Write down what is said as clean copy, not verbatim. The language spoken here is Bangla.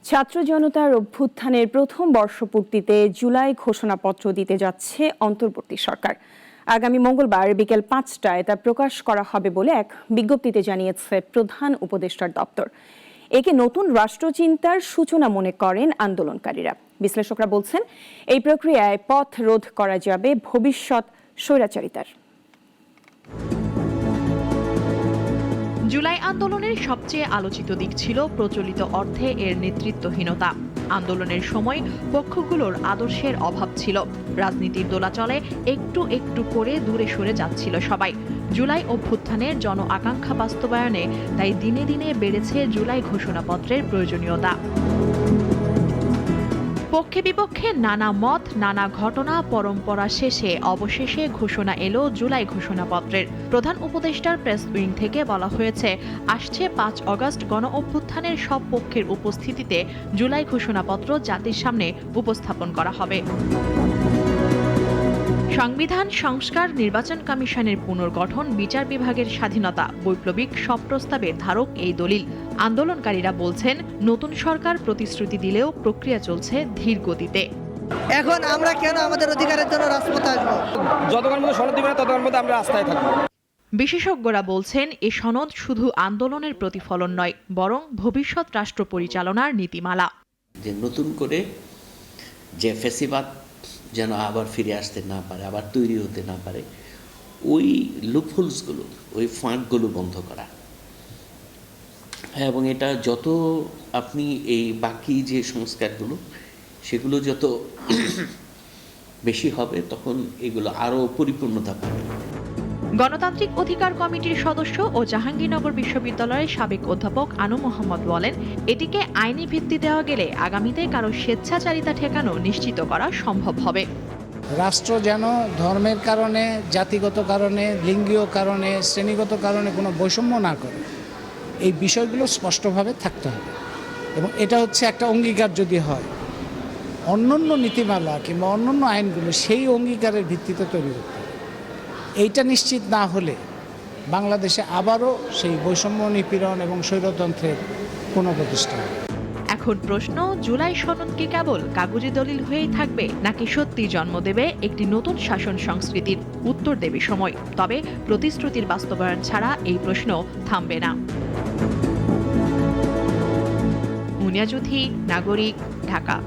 ছাত্র জনতার অভ্যুত্থানের প্রথম বর্ষপূর্তিতে জুলাই ঘোষণাপত্র দিতে যাচ্ছে অন্তর্বর্তী সরকার। আগামী মঙ্গলবার বিকেল 5টায় তা প্রকাশ করা হবে বলে এক বিজ্ঞপ্তিতে জানিয়েছে প্রধান উপদেষ্টার দপ্তর। একে নতুন রাষ্ট্রচিন্তার সূচনা মনে করেন আন্দোলনকারীরা। বিশ্লেষকরা বলছেন, এই প্রক্রিয়ায় পথ রোধ করা যাবে ভবিষ্যৎ স্বৈরাচারিতার। জুলাই আন্দোলনের সবচেয়ে আলোচিত দিক ছিল প্রচলিত অর্থে এর নেতৃত্বহীনতা। আন্দোলনের সময় পক্ষগুলোর আদর্শের অভাব ছিল। রাজনীতির দোলাচলে একটু একটু করে দূরে সরে যাচ্ছিল সবাই। জুলাই অভ্যুত্থানের জন আকাঙ্ক্ষা বাস্তবায়নে তাই দিনে দিনে বেড়েছে জুলাই ঘোষণাপত্রের প্রয়োজনীয়তা। পক্ষে বিপক্ষে নানা মত, নানা ঘটনা পরম্পরা শেষে অবশেষে ঘোষণা এলো জুলাই ঘোষণাপত্রের। প্রধান উপদেষ্টার প্রেস উইং থেকে বলা হয়েছে, আসছে 5 আগস্ট গণ অভ্যুত্থানের সব পক্ষের উপস্থিতিতে জুলাই ঘোষণাপত্র জাতির সামনে উপস্থাপন করা হবে। সংবিধান সংস্কার, নির্বাচন কমিশনের পুনর্গঠন, বিচার বিভাগের স্বাধীনতা, বৈপ্লবিক সব প্রস্তাবের ধারক এই দলিল। আন্দোলনকারীরা বলছেন, নতুন সরকার প্রতিশ্রুতি দিলেও প্রক্রিয়া চলছে ধীর গতিতে। এখন আমরা কেন আমাদের অধিকারের জন্য রাজপথে আসবো? যতক্ষণ মধ্যে সনদ দিবে না ততক্ষণ মধ্যে আমরা রাস্তায় থাকবো। বিশেষজ্ঞরা বলছেন, এ সনদ শুধু আন্দোলনের প্রতিফলন নয়, বরং ভবিষ্যৎ রাষ্ট্র পরিচালনার নীতিমালা। যে নতুন করে যে ফ্যাসিবাদ যেন আবার ফিরে আসতে না পারে, আবার তৈরি হতে না পারে, ওই লুপহোলসগুলো, ওই ফাঁকগুলো বন্ধ করা। হ্যাঁ, এবং এটা যত আপনি এই বাকি যে সংস্কারগুলো সেগুলো যত বেশি হবে, তখন এগুলো আরও পরিপূর্ণতা পাবে। গণতান্ত্রিক অধিকার কমিটির সদস্য ও জাহাঙ্গীরনগর বিশ্ববিদ্যালয়ের সাবেক অধ্যাপক আনু মোহাম্মদ বলেন, এটিকে আইনি ভিত্তি দেওয়া গেলে আগামীতে কারো স্বেচ্ছাচারিতা ঠেকানো নিশ্চিত করা সম্ভব হবে। রাষ্ট্র যেন ধর্মের কারণে, জাতিগত কারণে, লিঙ্গীয় কারণে, শ্রেণীগত কারণে কোনো বৈষম্য না করে, এই বিষয়গুলো স্পষ্টভাবে থাকতে হবে। এবং এটা হচ্ছে একটা অঙ্গীকার যদি হয়, অন্যান্য নীতিমালা কিংবা অন্যান্য আইনগুলো সেই অঙ্গীকারের ভিত্তিতে তৈরি করতে হবে। এইটা নিশ্চিত না হলে বাংলাদেশে আবারও সেই বৈষম্য, নিপীড়ন এবং স্বৈরতন্ত্রের পুনঃপ্রতিষ্ঠা হবে। এখন প্রশ্ন, জুলাই সনদ কি কেবল কাগজে দলিল হয়েই থাকবে, নাকি সত্যি জন্ম দেবে একটি নতুন শাসন সংস্কৃতির? উত্তর দেবে সময়। তবে প্রতিশ্রুতির বাস্তবায়ন ছাড়া এই প্রশ্ন থামবে না। মুনিয়া জুথি, নাগরিক, ঢাকা।